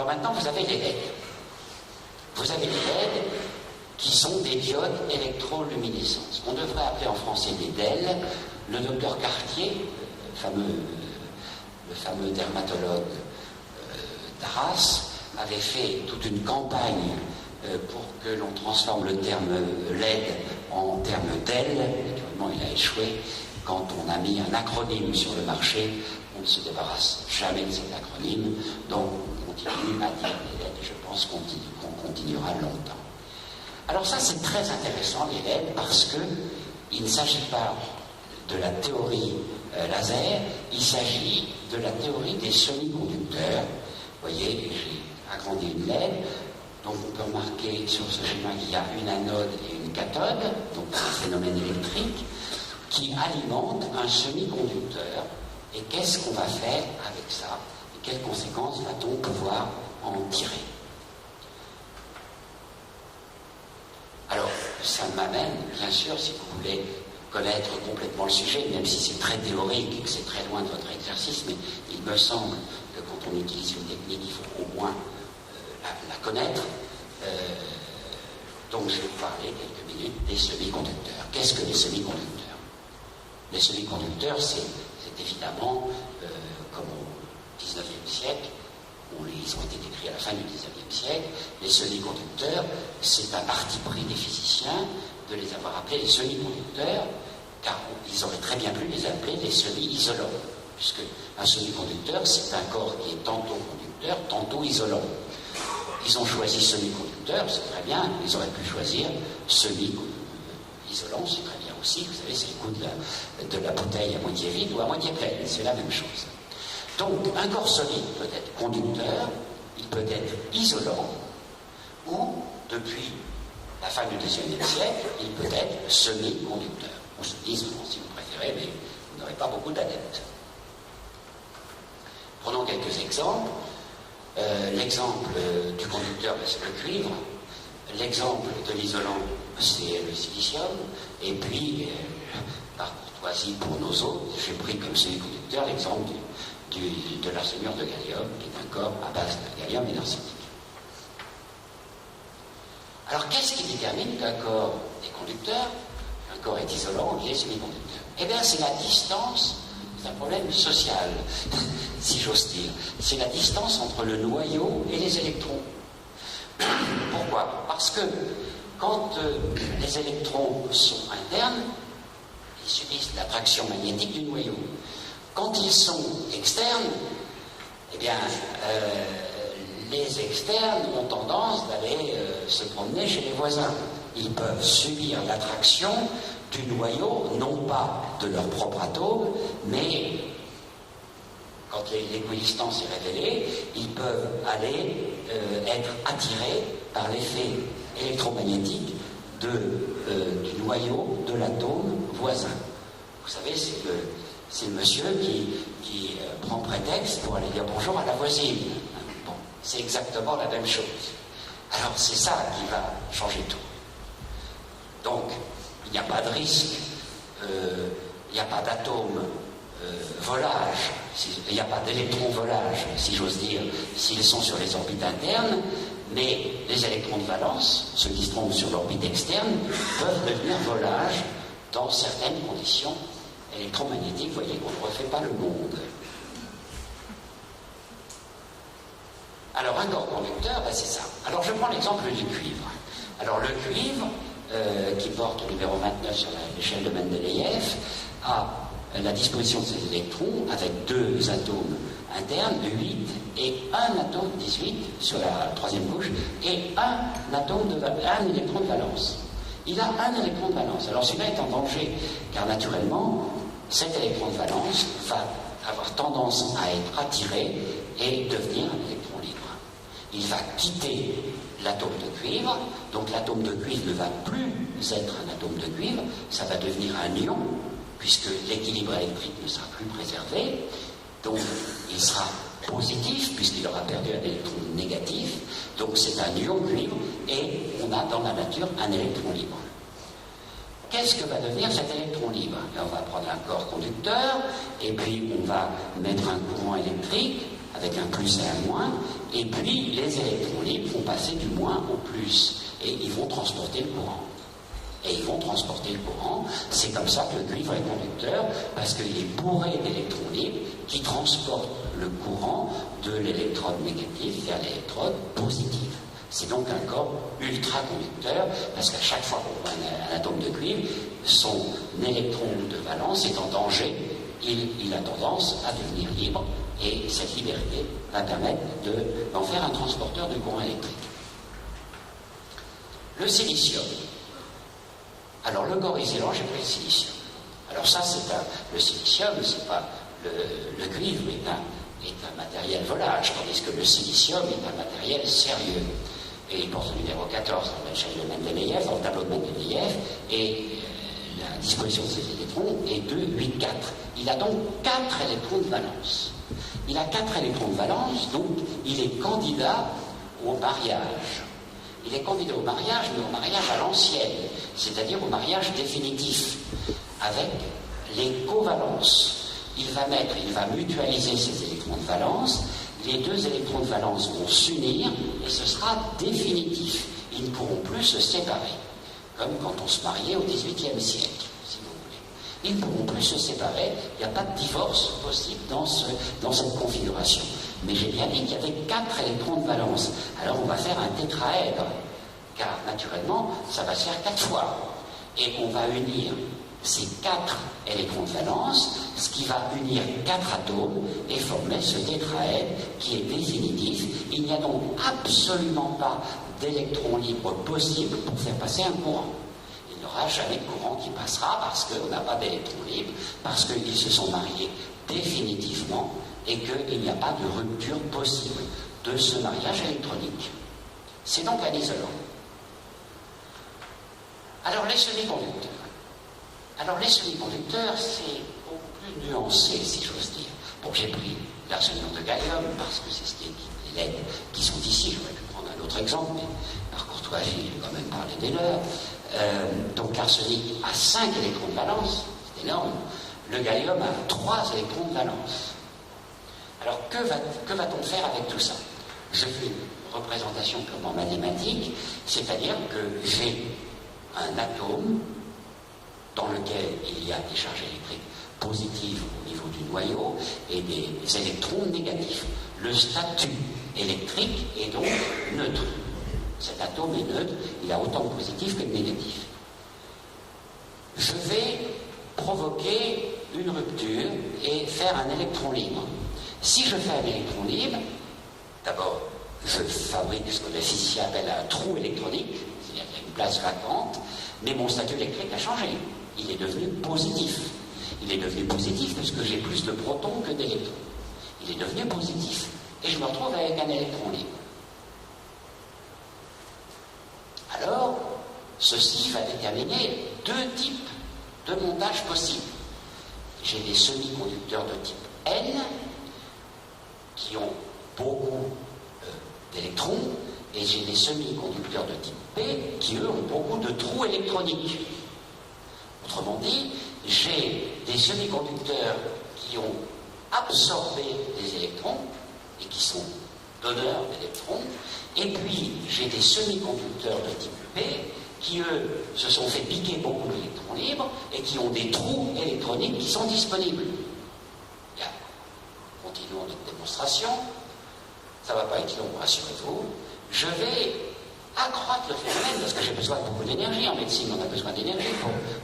Alors maintenant, vous avez les LED. Vous avez les LED qui sont des diodes électroluminescentes. On devrait appeler en français des DEL. Le docteur Cartier, le fameux dermatologue d'Arras, avait fait toute une campagne pour que l'on transforme le terme LED en terme DEL. Naturellement, il a échoué. Quand on a mis un acronyme sur le marché, on ne se débarrasse jamais de cet acronyme. Donc, on continue à dire les LED et je pense qu'on continuera longtemps. Alors ça, c'est très intéressant, les LED, parce qu'il ne s'agit pas de la théorie laser, il s'agit de la théorie des semi-conducteurs. Vous voyez, j'ai agrandi une LED, donc on peut remarquer sur ce schéma qu'il y a une anode et une cathode, donc c'est un phénomène électrique, qui alimente un semi-conducteur. Et qu'est-ce qu'on va faire avec ça? Et quelles conséquences va-t-on pouvoir en tirer? Alors, ça m'amène, bien sûr, si vous voulez connaître complètement le sujet, même si c'est très théorique et que c'est très loin de votre exercice, mais il me semble que quand on utilise une technique, il faut au moins la connaître. Donc, je vais vous parler quelques minutes des semi-conducteurs. Qu'est-ce que les semi-conducteurs? Les semi-conducteurs, c'est évidemment, comme au XIXe siècle, ils ont été décrits à la fin du XIXe siècle, les semi-conducteurs, c'est un parti pris des physiciens de les avoir appelés les semi-conducteurs, car ils auraient très bien pu les appeler les semi-isolants, puisque un semi-conducteur, c'est un corps qui est tantôt conducteur, tantôt isolant. Ils ont choisi semi-conducteur, c'est très bien, ils auraient pu choisir semi-isolant, c'est très bien aussi, vous savez, c'est le coup de la bouteille à moitié vide ou à moitié pleine, c'est la même chose. Donc, un corps solide peut être conducteur, il peut être isolant, ou, depuis la fin du XIXe siècle, il peut être semi-conducteur. On se dit, si vous préférez, mais vous n'aurez pas beaucoup d'adeptes. Prenons quelques exemples. L'exemple du conducteur, c'est le cuivre. L'exemple de l'isolant, c'est le silicium. Et puis, par courtoisie pour nos autres, j'ai pris comme semi-conducteur l'exemple de l'arsénure de gallium, qui est un corps à base de gallium et d'arsenic. Alors, qu'est-ce qui détermine qu'un corps est conducteur, qu'un corps est isolant ou qu'il est semi-conducteur? Eh bien, c'est la distance, c'est un problème social, si j'ose dire. C'est la distance entre le noyau et les électrons. Pourquoi? Parce que quand les électrons sont internes, ils subissent l'attraction magnétique du noyau. Quand ils sont externes, eh bien, les externes ont tendance d'aller se promener chez les voisins. Ils peuvent subir l'attraction du noyau, non pas de leur propre atome, mais quand l'équidistance est révélée, ils peuvent aller être attirés par l'effet électromagnétique du noyau de l'atome voisin. Vous savez, c'est le monsieur qui prend prétexte pour aller dire bonjour à la voisine. Bon, c'est exactement la même chose. Alors c'est ça qui va changer tout. Donc, il n'y a pas de risque, il n'y a pas d'atome volage, il n'y a pas d'électron volage, si j'ose dire, s'ils sont sur les orbites internes, mais les électrons de valence, ceux qui se trouvent sur l'orbite externe, peuvent devenir volage dans certaines conditions électromagnétiques. Vous voyez qu'on ne refait pas le monde. Alors, un corps conducteur, ben, c'est ça. Alors, je prends l'exemple du cuivre. Alors, le cuivre, qui porte le numéro 29 sur l'échelle de Mendeleïev, a la disposition de ses électrons avec deux atomes internes, 8, et un atome 18 sur la troisième couche, et un électron de valence. Il a un électron de valence. Alors celui-là est en danger, car naturellement, cet électron de valence va avoir tendance à être attiré et devenir un électron libre. Il va quitter l'atome de cuivre, donc l'atome de cuivre ne va plus être un atome de cuivre, ça va devenir un ion, puisque l'équilibre électrique ne sera plus préservé, donc il sera positif, puisqu'il aura perdu un électron négatif, donc c'est un ion cuivre, et on a dans la nature un électron libre. Qu'est-ce que va devenir cet électron libre? On va prendre un corps conducteur, et puis on va mettre un courant électrique avec un plus et un moins, et puis les électrons libres vont passer du moins au plus, et ils vont transporter le courant. Et ils vont transporter le courant. C'est comme ça que le cuivre est conducteur, parce qu'il est bourré d'électrons libres qui transportent le courant de l'électrode négative vers l'électrode positive. C'est donc un corps ultra-conducteur, parce qu'à chaque fois qu'on voit un atome de cuivre, son électron de valence est en danger, il a tendance à devenir libre, et cette liberté va permettre d'en faire un transporteur de courant électrique. Le silicium. Alors le corps isolant, j'ai pris le silicium. Alors ça, le silicium, c'est pas le cuivre est un matériel volage, tandis que le silicium est un matériel sérieux. Et il porte le numéro 14 dans l'échelle de Mendeleïev, dans le tableau de Mendeleïev, et la disposition de ces électrons est 2, 8, 4. Il a donc 4 électrons de valence. Il a 4 électrons de valence, donc il est candidat au mariage. Il est candidat au mariage, mais au mariage à l'ancienne, c'est-à-dire au mariage définitif, avec les covalences. Il va mutualiser ses électrons de valence, les deux électrons de valence vont s'unir, et ce sera définitif. Ils ne pourront plus se séparer, comme quand on se mariait au XVIIIe siècle, si vous voulez. Ils ne pourront plus se séparer, il n'y a pas de divorce possible dans cette configuration. Mais j'ai bien dit qu'il y avait 4 électrons de valence. Alors on va faire un tétraèdre, car naturellement, ça va se faire 4 fois. Et on va unir ces 4 électrons de valence, ce qui va unir 4 atomes et former ce tétraèdre qui est définitif. Il n'y a donc absolument pas d'électrons libres possible pour faire passer un courant. Il n'y aura jamais de courant qui passera parce qu'on n'a pas d'électrons libres, parce qu'ils se sont mariés définitivement et qu'il n'y a pas de rupture possible de ce mariage électronique. C'est donc un isolant. Alors les semi-conducteurs. Alors les semi-conducteurs, c'est beaucoup plus nuancé, si j'ose dire. Bon, j'ai pris l'arsenure de gallium parce que c'est ce qui est les LED qui sont ici. J'aurais pu prendre un autre exemple, mais par courtoisie, je vais quand même parler des leurs. Donc l'arsenic a 5 électrons de valence, c'est énorme. Le gallium a 3 électrons de valence. Alors que va-t-on faire avec tout ça? Je fais une représentation purement mathématique, c'est-à-dire que j'ai un atome dans lequel il y a des charges électriques positives au niveau du noyau et des électrons négatifs. Le statut électrique est donc neutre. Cet atome est neutre, il a autant de positifs que de négatifs. Je vais provoquer une rupture et faire un électron libre. Si je fais un électron libre, d'abord, je fabrique ce que les physiciens appellent un trou électronique, c'est-à-dire qu'il y a une place vacante, mais mon statut électrique a changé. Il est devenu positif. Il est devenu positif parce que j'ai plus de protons que d'électrons. Il est devenu positif. Et je me retrouve avec un électron libre. Alors, ceci va déterminer 2 types de montage possibles. J'ai des semi-conducteurs de type N qui ont beaucoup d'électrons, et j'ai des semi-conducteurs de type P qui, eux, ont beaucoup de trous électroniques. Autrement dit, j'ai des semi-conducteurs qui ont absorbé des électrons et qui sont donneurs d'électrons, et puis j'ai des semi-conducteurs de type P qui, eux, se sont fait piquer beaucoup d'électrons libres et qui ont des trous électroniques qui sont disponibles. Bien, continuons notre démonstration. Ça ne va pas être long, rassurez-vous. Je vais accroître le phénomène parce que j'ai besoin de beaucoup d'énergie. En médecine, on a besoin d'énergie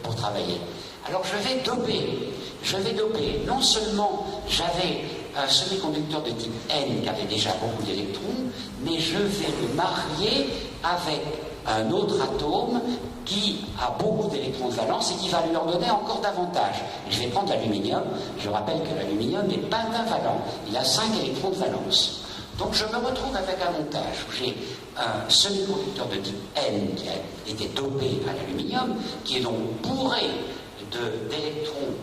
pour travailler. Alors je vais doper. Non seulement j'avais un semi-conducteur de type N qui avait déjà beaucoup d'électrons, mais je vais le marier avec un autre atome qui a beaucoup d'électrons de valence et qui va lui en donner encore davantage. Je vais prendre l'aluminium. Je rappelle que l'aluminium est pentavalent. Il a 5 électrons de valence. Donc je me retrouve avec un montage où j'ai un semi-conducteur de type N qui a été dopé à l'aluminium, qui est donc bourré d'électrons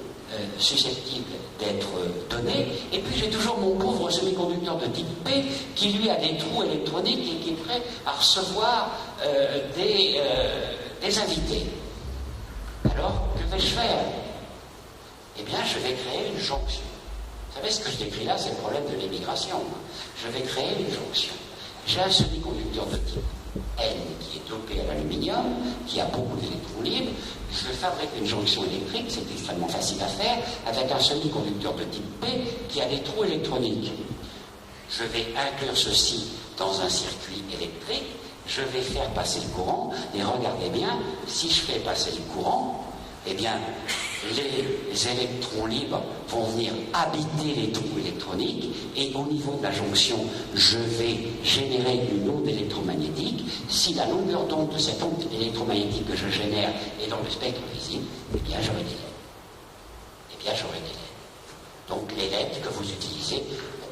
susceptibles d'être donnés, et puis j'ai toujours mon pauvre semi-conducteur de type P qui lui a des trous électroniques et qui est prêt à recevoir des invités. Alors, que vais-je faire? Eh bien, je vais créer une jonction. Vous savez, ce que je décris là, c'est le problème de l'émigration. Je vais créer une jonction. J'ai un semi-conducteur de type N qui est dopé à l'aluminium, qui a beaucoup d'électrons libres. Je fabrique une jonction électrique, c'est extrêmement facile à faire, avec un semi-conducteur de type P qui a des trous électroniques. Je vais inclure ceci dans un circuit électrique, je vais faire passer le courant, et regardez bien, si je fais passer le courant, eh bien, les électrons libres vont venir habiter les trous électroniques, et au niveau de la jonction, je vais générer une onde électromagnétique. Si la longueur d'onde de cette onde électromagnétique que je génère est dans le spectre visible, eh bien, j'aurai des LED. Eh bien, j'aurai des LED. Donc, les LED que vous utilisez,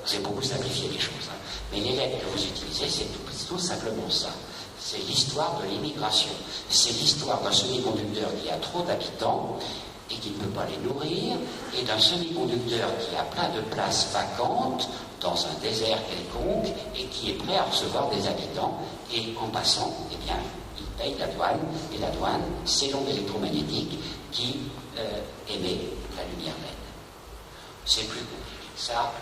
j'ai beaucoup simplifié les choses, hein, mais les LED que vous utilisez, c'est tout simplement ça. C'est l'histoire de l'immigration. C'est l'histoire d'un semi-conducteur qui a trop d'habitants et qui ne peut pas les nourrir, et d'un semi-conducteur qui a plein de places vacantes dans un désert quelconque et qui est prêt à recevoir des habitants. Et en passant, eh bien, il paye la douane, et la douane, c'est l'onde électromagnétique qui émet la lumière LED. C'est plus compliqué que ça.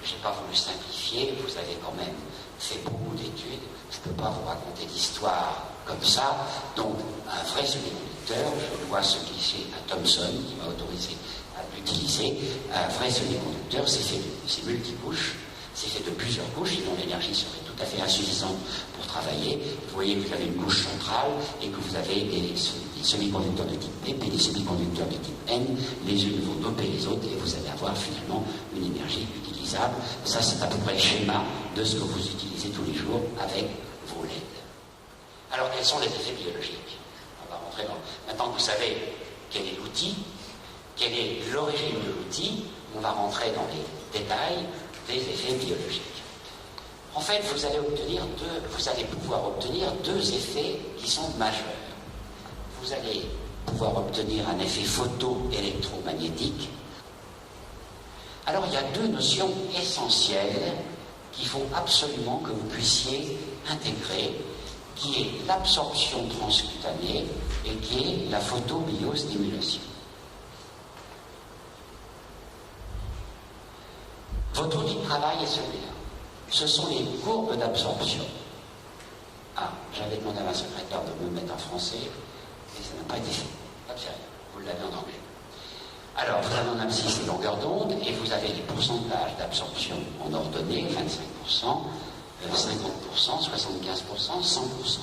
Je n'ai pas voulu simplifier, vous avez quand même fait beaucoup d'études, je ne peux pas vous raconter l'histoire comme ça. Donc, un vrai semi-conducteur, je dois ce cliché à Thomson, qui m'a autorisé à l'utiliser. Un vrai semi-conducteur, c'est multicouches, c'est fait de plusieurs couches, sinon l'énergie serait tout à fait insuffisante pour travailler. Vous voyez que vous avez une couche centrale et que vous avez des semi-conducteurs de type P et des semi-conducteurs de type N. Les unes vont doper les autres et vous allez avoir finalement une énergie utilisable. Ça, c'est à peu près le schéma de ce que vous utilisez tous les jours avec vos LED. Alors, quels sont les effets biologiques? On va rentrer dans... Maintenant que vous savez quel est l'outil, quelle est l'origine de l'outil, on va rentrer dans les détails des effets biologiques. En fait, vous allez pouvoir obtenir deux effets qui sont majeurs. Vous allez pouvoir obtenir un effet photoélectromagnétique. Alors, il y a deux notions essentielles qu'il faut absolument que vous puissiez intégrer, qui est l'absorption transcutanée et qui est la photobiostimulation. Votre outil de travail est celui-là. Ce sont les courbes d'absorption. Ah, j'avais demandé à ma secrétaire de me mettre en français, et ça n'a pas été fait. Pas de sérieux, vous l'avez en anglais. Alors, vous avez en abscisse les longueurs d'onde, et vous avez les pourcentages d'absorption en ordonnée, 25%, 50%, 75%, 100%.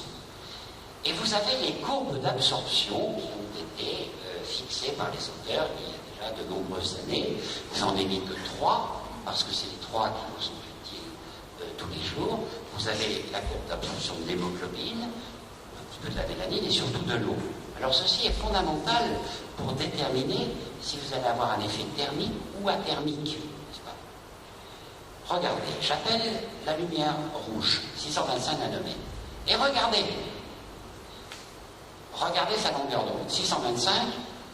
Et vous avez les courbes d'absorption qui ont été fixées par les auteurs il y a déjà de nombreuses années. J'en ai mis que 3, parce que c'est les 3 qui nous sont utiles tous les jours. Vous avez la courbe d'absorption de l'hémoglobine, un petit peu de la mélanine et surtout de l'eau. Alors ceci est fondamental pour déterminer si vous allez avoir un effet thermique ou athermique, n'est-ce pas? Regardez, j'appelle la lumière rouge, 625 nanomètres. Et regardez sa longueur d'onde, 625,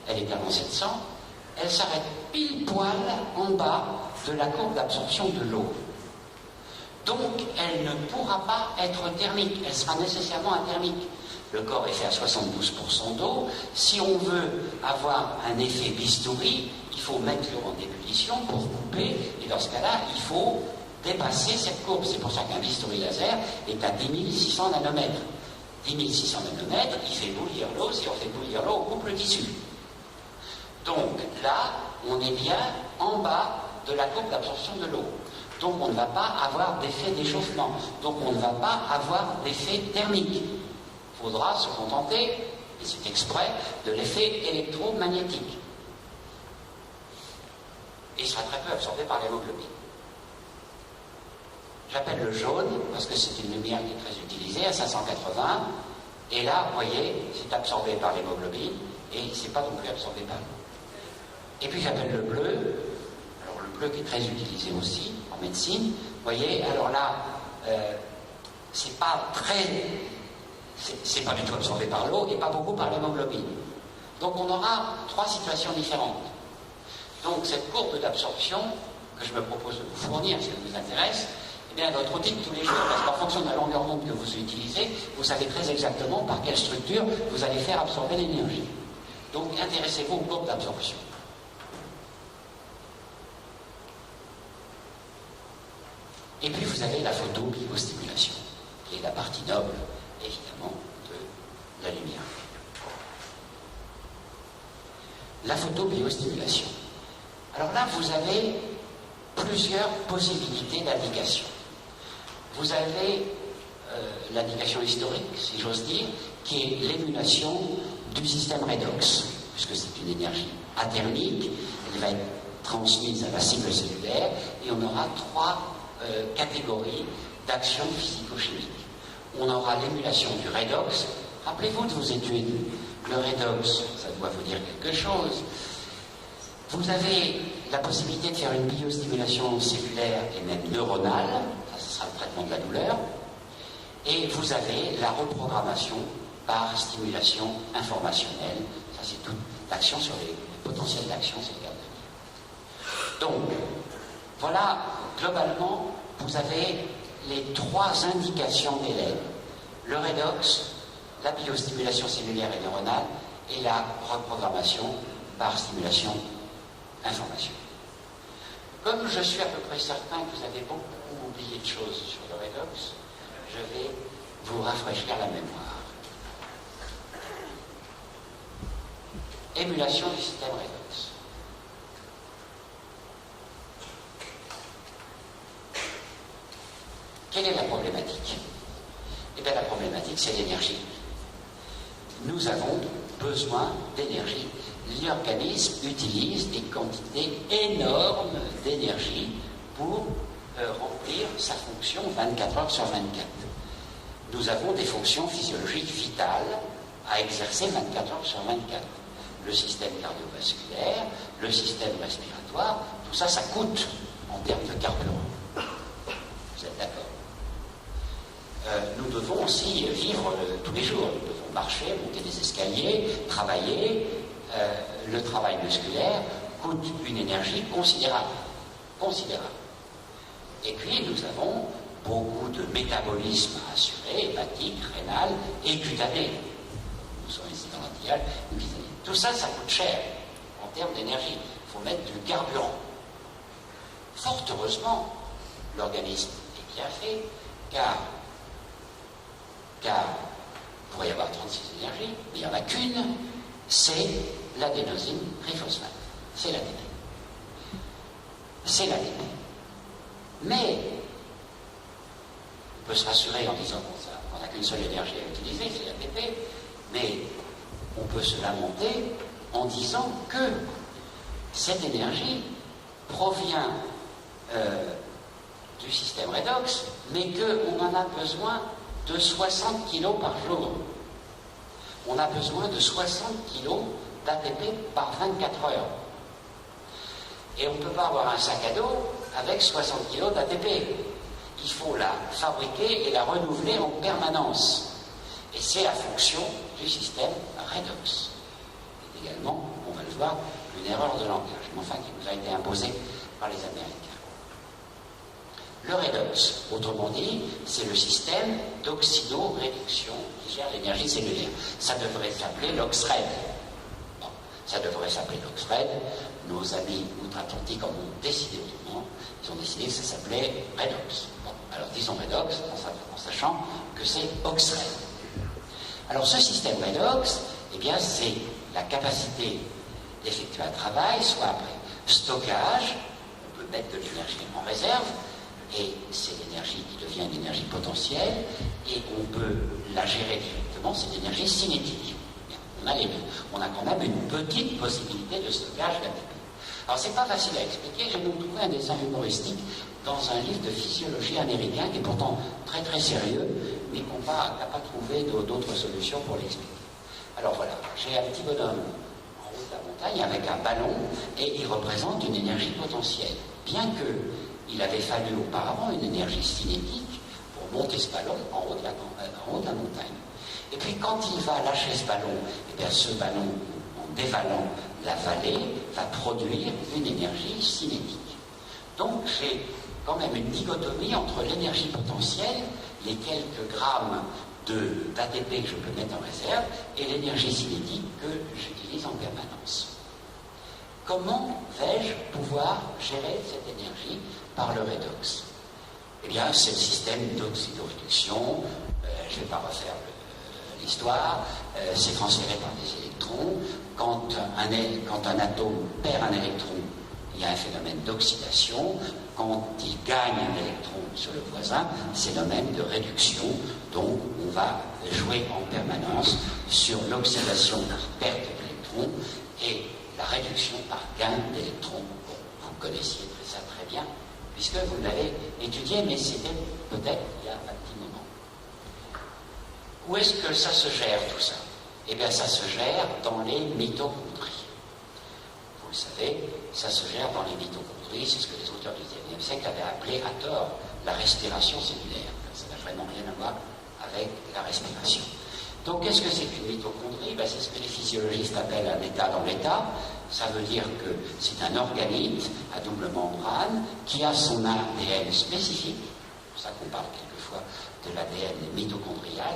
elle est avant 700, elle s'arrête pile poil en bas de la courbe d'absorption de l'eau. Donc, elle ne pourra pas être thermique, elle sera nécessairement athermique. Le corps est fait à 72% d'eau. Si on veut avoir un effet bistouri, il faut mettre l'eau en ébullition pour couper, et dans ce cas-là, il faut dépasser cette courbe. C'est pour ça qu'un bistouri laser est à 10 600 nanomètres. 10 600 nanomètres, il fait bouillir l'eau. Si on fait bouillir l'eau, on coupe le tissu. Donc là, on est bien en bas de la courbe d'absorption de l'eau. Donc on ne va pas avoir d'effet d'échauffement. Donc on ne va pas avoir d'effet thermique. Il faudra se contenter, et c'est exprès, de l'effet électromagnétique. Et il sera très peu absorbé par l'hémoglobine. J'appelle le jaune, parce que c'est une lumière qui est très utilisée, à 580, et là, vous voyez, c'est absorbé par l'hémoglobine, et c'est pas non plus absorbé par l'eau. Et puis j'appelle le bleu, alors le bleu qui est très utilisé aussi en médecine, vous voyez, alors là, c'est pas du tout absorbé par l'eau et pas beaucoup par l'hémoglobine. Donc on aura 3 situations différentes. Donc cette courbe d'absorption que je me propose de vous fournir, si elle vous intéresse, eh bien notre outil de tous les jours, parce qu'en fonction de la longueur d'onde que vous utilisez, vous savez très exactement par quelle structure vous allez faire absorber l'énergie. Donc intéressez-vous aux courbes d'absorption. Et puis vous avez la photobiostimulation, qui est la partie noble, évidemment, de la lumière. La photobiostimulation. Alors là, vous avez plusieurs possibilités d'indication. Vous avez l'indication historique, si j'ose dire, qui est l'émulation du système redox, puisque c'est une énergie athermique, elle va être transmise à la cible cellulaire, et on aura trois catégories d'action physico-chimique. On aura l'émulation du redox. Rappelez-vous de vos études, le redox, ça doit vous dire quelque chose. Vous avez la possibilité de faire une biostimulation cellulaire et même neuronale, ça ce sera le traitement de la douleur, et vous avez la reprogrammation par stimulation informationnelle, ça c'est toute l'action sur les potentiels d'action cellulaire. Donc, voilà, globalement, vous avez les trois indications d'Hélène, le redox, la biostimulation cellulaire et neuronale, et la reprogrammation par stimulation information. Comme je suis à peu près certain que vous avez beaucoup oublié de choses sur le redox, je vais vous rafraîchir la mémoire. Émulation du système redox. Quelle est la problématique? Eh bien, la problématique, c'est l'énergie. Nous avons besoin d'énergie. L'organisme utilise des quantités énormes d'énergie pour remplir sa fonction 24 heures sur 24. Nous avons des fonctions physiologiques vitales à exercer 24 heures sur 24. Le système cardiovasculaire, le système respiratoire, tout ça, ça coûte en termes de carburant. Vous êtes d'accord? Nous devons aussi vivre tous les jours. Nous devons marcher, monter des escaliers, travailler. Le travail musculaire coûte une énergie considérable. Et puis nous avons beaucoup de métabolisme à assurer, hépatique, rénal et cutané. Nous sommes ici dans l'antial, tout ça, ça coûte cher en termes d'énergie. Il faut mettre du carburant. Fort heureusement, l'organisme est bien fait, car il pourrait y avoir 36 énergies, mais il n'y en a qu'une, c'est l'adénosine triphosphate. C'est l'ATP. C'est l'ATP. Mais on peut se rassurer en disant qu'on n'a qu'une seule énergie à utiliser, c'est l'ATP, mais on peut se lamenter en disant que cette énergie provient du système redox, mais qu'on en a besoin de 60 kg par jour. On a besoin de 60 kg d'ATP par 24 heures. Et on ne peut pas avoir un sac à dos avec 60 kg d'ATP. Il faut la fabriquer et la renouveler en permanence. Et c'est la fonction du système redox. C'est également, on va le voir, une erreur de langage, mais enfin qui nous a été imposée par les Américains. Le redox, autrement dit, c'est le système d'oxydoréduction qui gère l'énergie cellulaire. Ça devrait s'appeler l'OXRED. Bon, ça devrait s'appeler l'OXRED. Nos amis outre-Atlantique en ont décidé autrement. Ils ont décidé que ça s'appelait redox. Bon, alors disons redox en sachant que c'est OXRED. Alors ce système redox, eh bien, c'est la capacité d'effectuer un travail, soit après stockage, on peut mettre de l'énergie en réserve, et c'est l'énergie qui devient une énergie potentielle, et on peut la gérer directement, c'est l'énergie cinétique. Bien, on a les deux. On a quand même une petite possibilité de stockage d'ATP. Alors c'est pas facile à expliquer, j'ai donc trouvé un dessin humoristique dans un livre de physiologie américain qui est pourtant très très sérieux, mais qu'on n'a pas trouvé d'autres solutions pour l'expliquer. Alors voilà, j'ai un petit bonhomme en haut de la montagne avec un ballon, et il représente une énergie potentielle. Bien que il avait fallu auparavant une énergie cinétique pour monter ce ballon en haut de la montagne. Et puis quand il va lâcher ce ballon, et bien ce ballon, en dévalant la vallée, va produire une énergie cinétique. Donc j'ai quand même une dichotomie entre l'énergie potentielle, les quelques grammes d'ATP que je peux mettre en réserve, et l'énergie cinétique que j'utilise en permanence. Comment vais-je pouvoir gérer cette énergie par le redox? Eh bien, c'est le système d'oxydoréduction. Je ne vais pas refaire l'histoire. C'est transféré par des électrons. Quand un atome perd un électron, il y a un phénomène d'oxydation. Quand il gagne un électron sur le voisin, c'est le même de réduction. Donc, on va jouer en permanence sur l'oxydation par perte d'électrons et la réduction par gain d'électrons. Bon, vous connaissiez ça très bien, puisque vous l'avez étudié, mais c'était peut-être il y a un petit moment. Où est-ce que ça se gère, tout ça? Eh bien, ça se gère dans les mitochondries. Vous le savez, ça se gère dans les mitochondries, c'est ce que les auteurs du XIXe siècle avaient appelé à tort la respiration cellulaire. Ça n'a vraiment rien à voir avec la respiration. Donc, qu'est-ce que c'est qu'une mitochondrie? Ben, c'est ce que les physiologistes appellent un état dans l'état. Ça veut dire que c'est un organite à double membrane qui a son ADN spécifique. C'est pour ça qu'on parle quelquefois de l'ADN mitochondrial,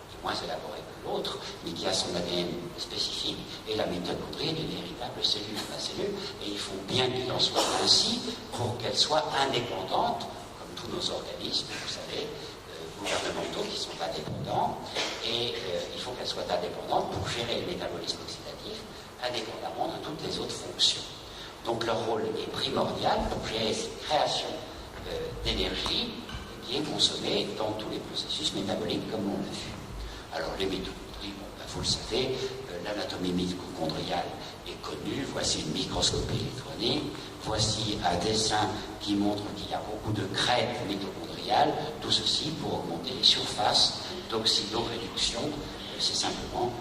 qui est moins élaboré que l'autre, mais qui a son ADN spécifique. Et la mitochondrie est une véritable cellule de la cellule. Et il faut bien qu'il en soit ainsi pour qu'elle soit indépendante, comme tous nos organismes, vous savez, gouvernementaux qui sont indépendants, et il faut qu'elles soient indépendantes pour gérer le métabolisme oxydatif, indépendamment de toutes les autres fonctions. Donc leur rôle est primordial pour gérer cette création d'énergie qui est consommée dans tous les processus métaboliques, comme on l'a vu. Alors les mitochondries, bon, ben, vous le savez, l'anatomie mitochondriale est connue. Voici une microscopie électronique. Voici un dessin qui montre qu'il y a beaucoup de crêtes mitochondriales. Tout ceci pour augmenter les surfaces d'oxydoréduction. C'est simplement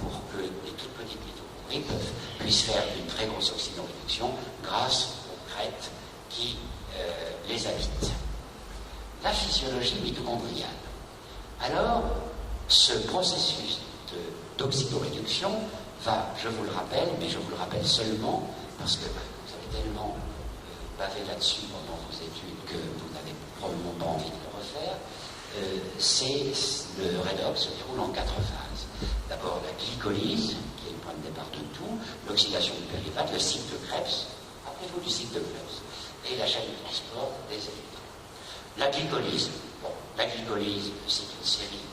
pour que les toutes petites mitochondries puissent faire une très grosse oxydoréduction grâce aux crêtes qui les habitent. La physiologie mitochondriale. Alors, ce processus d'oxydoréduction va, je vous le rappelle, mais je vous le rappelle seulement parce que vous avez tellement bavé là-dessus pendant vos études que vous n'avez probablement pas envie de le refaire. C'est le redox se déroule en 4 phases. D'abord la glycolyse, qui est le point de départ de tout, l'oxydation du périvate, le cycle de Krebs, rappelez-vous du cycle de Krebs, et la chaîne de transport des électrons. La glycolyse, bon, la glycolyse, c'est une série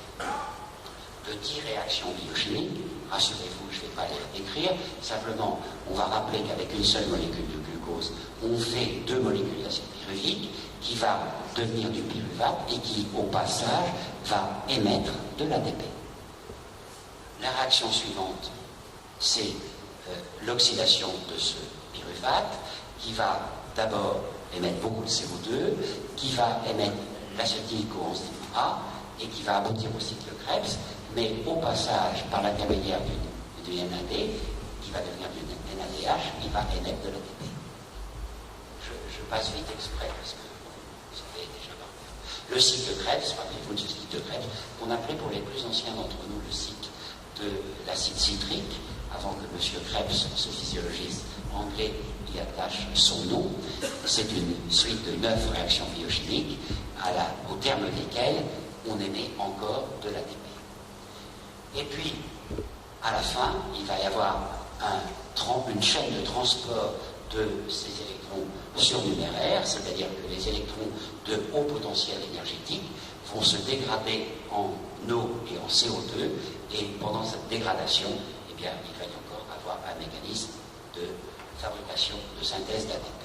de 10 réactions biochimiques. Rassurez-vous, je ne vais pas les décrire. Simplement, on va rappeler qu'avec une seule molécule de glucose, on fait 2 molécules d'acide pyruvique qui va devenir du pyruvate et qui, au passage, va émettre de l'ADP. La réaction suivante, c'est l'oxydation de ce pyruvate qui va d'abord émettre beaucoup de CO2, qui va émettre l'acétyl-CoEnzyme A et qui va aboutir au cycle Krebs, mais au passage, par l'intermédiaire du NAD, qui va devenir du NADH, il va émettre de l'ADP. Je passe vite exprès parce que vous savez déjà par cœur. Le cycle Krebs, rappelez-vous du cycle de Krebs, qu'on appelait pour les plus anciens d'entre nous le cycle de l'acide citrique, avant que M. Krebs, ce physiologiste anglais, y attache son nom. C'est une suite de 9 réactions biochimiques, au terme desquelles on émet encore de l'ADP. Et puis, à la fin, il va y avoir une chaîne de transport de ces électrons surnuméraires, c'est-à-dire que les électrons de haut potentiel énergétique vont se dégrader en eau et en CO2, et pendant cette dégradation, eh bien, il va y encore avoir un mécanisme de fabrication, de synthèse d'ADP.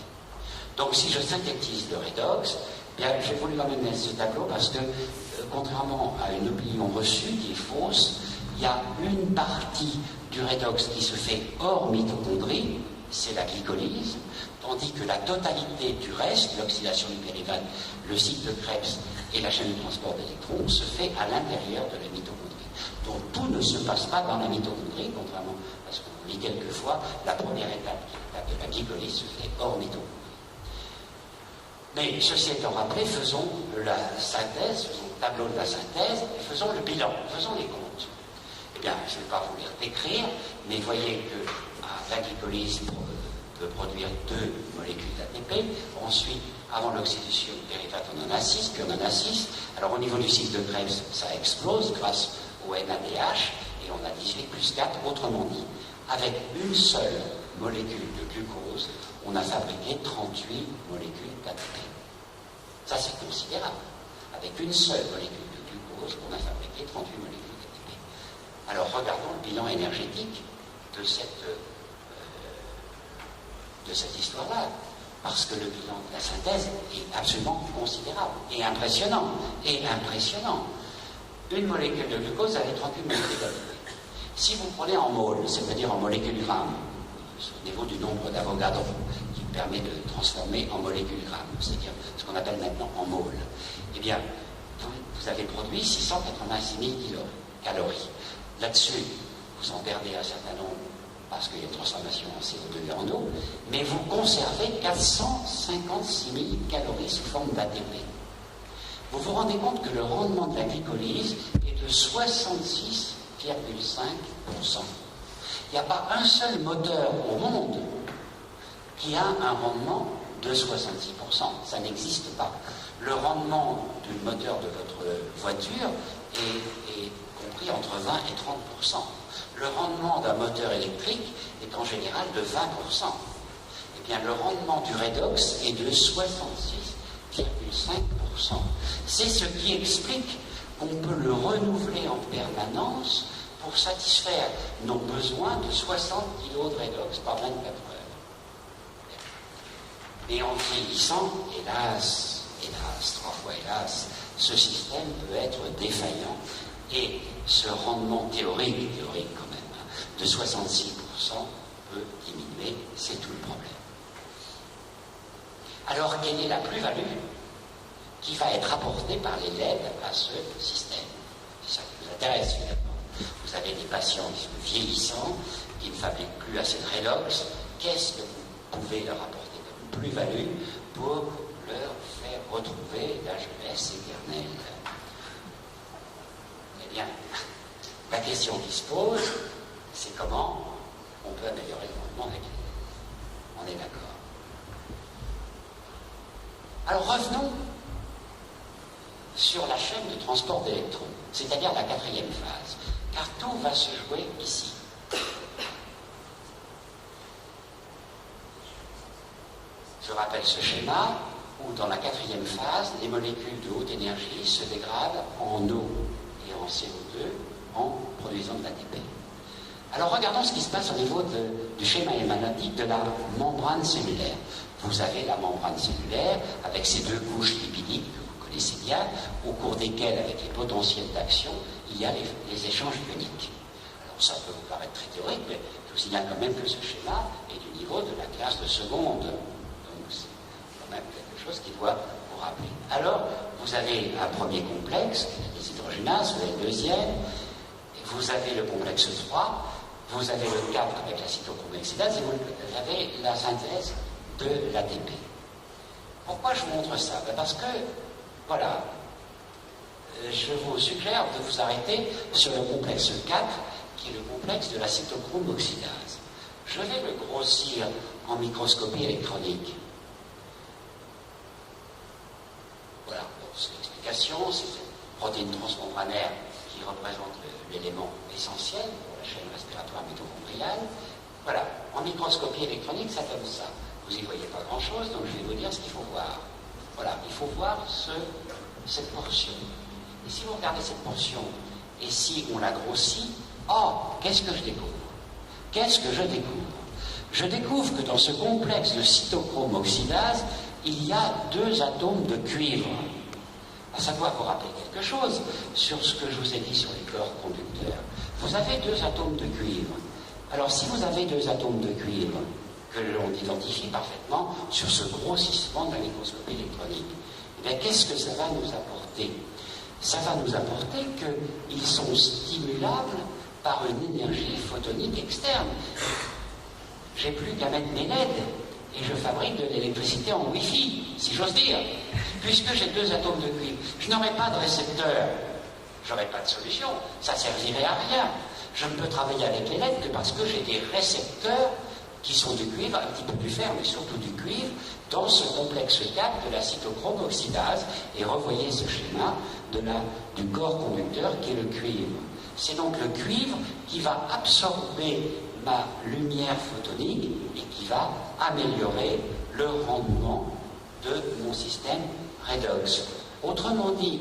Donc, si je synthétise le redox, bien, j'ai voulu amener ce tableau parce que, contrairement à une opinion reçue qui est fausse, il y a une partie du redox qui se fait hors mitochondrie, c'est la glycolyse, tandis que la totalité du reste, l'oxydation du périvate, le cycle de Krebs et la chaîne de transport d'électrons, se fait à l'intérieur de la mitochondrie. Donc tout ne se passe pas dans la mitochondrie, contrairement à ce qu'on lit quelquefois, la première étape, qui est l'étape de la glycolyse, se fait hors mitochondrie. Mais ceci étant rappelé, faisons la synthèse, faisons le tableau de la synthèse, et faisons le bilan, faisons les comptes. Eh bien, je ne vais pas vous les décrire, mais voyez que la glycolyse peut produire 2 molécules d'ATP. Ensuite, avant l'oxydation du périvate, on en a 6, puis on en a 6. Alors au niveau du cycle de Krebs, ça explose grâce au NADH, et on a 18 plus 4. Autrement dit, avec une seule molécule de glucose, on a fabriqué 38 molécules d'ATP. Ça, c'est considérable. Avec une seule molécule de glucose, on a fabriqué 38 molécules d'ATP. Alors, regardons le bilan énergétique de cette histoire-là. Parce que le bilan de la synthèse est absolument considérable et impressionnant. Une molécule de glucose avait 38 molécules d'ATP. Si vous prenez en mol, c'est-à-dire en molécules grammes, au niveau du nombre d'Avogadro, qui permet de transformer en molécules grammes, c'est-à-dire ce qu'on appelle maintenant en mol, eh bien, vous avez produit 686 000 kilocalories. Là-dessus, vous en perdez un certain nombre parce qu'il y a une transformation en CO2 et en eau, mais vous conservez 456 000 calories sous forme d'ATP. Vous vous rendez compte que le rendement de la glycolyse est de 66,5%. Il n'y a pas un seul moteur au monde qui a un rendement de 66%. Ça n'existe pas. Le rendement du moteur de votre voiture est compris entre 20 et 30%. Le rendement d'un moteur électrique est en général de 20%. Eh bien, le rendement du redox est de 66,5%. C'est ce qui explique qu'on peut le renouveler en permanence pour satisfaire nos besoins de 60 kg de redox par 24 heures. Mais en vieillissant, hélas, 3 fois hélas, ce système peut être défaillant. Et ce rendement théorique quand même, de 66% peut diminuer, c'est tout le problème. Alors, quelle est la plus-value qui va être apportée par les LED à ce système? C'est ça qui nous intéresse finalement. Vous avez des patients qui sont vieillissants, qui ne fabriquent plus assez de redox. Qu'est-ce que vous pouvez leur apporter comme plus-value pour leur faire retrouver la jeunesse éternelle? Eh bien, la question qui se pose, c'est comment on peut améliorer le rendement avec les LED. On est d'accord. Alors revenons sur la chaîne de transport d'électrons, c'est-à-dire la 4e phase, car tout va se jouer ici. Je rappelle ce schéma où dans la 4e phase, les molécules de haute énergie se dégradent en eau et en CO2 en produisant de l'ATP. Alors regardons ce qui se passe au niveau du schéma hématolytique de la membrane cellulaire. Vous avez la membrane cellulaire avec ses 2 couches lipidiques que vous connaissez bien, au cours desquelles, avec les potentiels d'action, il y a les échanges ioniques. Alors ça peut vous paraître très théorique, mais je vous signale quand même que ce schéma est du niveau de la classe de seconde. Donc c'est quand même quelque chose qui doit vous rappeler. Alors, vous avez un premier complexe, les hydrogénases, vous avez le deuxième, et vous avez le complexe 3, vous avez le 4 avec la cytochromexydase, et vous avez la synthèse de l'ATP. Pourquoi je vous montre ça? Parce que, voilà, je vous suggère de vous arrêter sur le complexe 4, qui est le complexe de la cytochromoxydase. Je vais le grossir en microscopie électronique. Voilà, c'est l'explication, c'est une protéine transmembranaire qui représente l'élément essentiel pour la chaîne respiratoire mitochondriale. Voilà, en microscopie électronique, ça donne ça. Vous n'y voyez pas grand-chose, donc je vais vous dire ce qu'il faut voir. Voilà, il faut voir cette portion. Et si vous regardez cette portion, et si on la grossit, qu'est-ce que je découvre? Qu'est-ce que je découvre? Je découvre que dans ce complexe de cytochromoxydase, il y a 2 atomes de cuivre. Ça doit vous rappeler quelque chose sur ce que je vous ai dit sur les corps conducteurs. Vous avez 2 atomes de cuivre. Alors si vous avez 2 atomes de cuivre, que l'on identifie parfaitement sur ce grossissement de la microscopie électronique, eh bien qu'est-ce que ça va nous apporter? Ça va nous apporter qu'ils sont stimulables par une énergie photonique externe. J'ai plus qu'à mettre mes LED et je fabrique de l'électricité en Wi-Fi, si j'ose dire. Puisque j'ai 2 atomes de cuivre, je n'aurai pas de récepteur, j'aurai pas de solution, ça servirait à rien. Je ne peux travailler avec les LED que parce que j'ai des récepteurs qui sont du cuivre, un petit peu plus ferme, mais surtout du cuivre, dans ce complexe 4 de la cytochromoxydase. Et revoyez ce schéma du corps conducteur qui est le cuivre. C'est donc le cuivre qui va absorber ma lumière photonique et qui va améliorer le rendement de mon système redox. Autrement dit,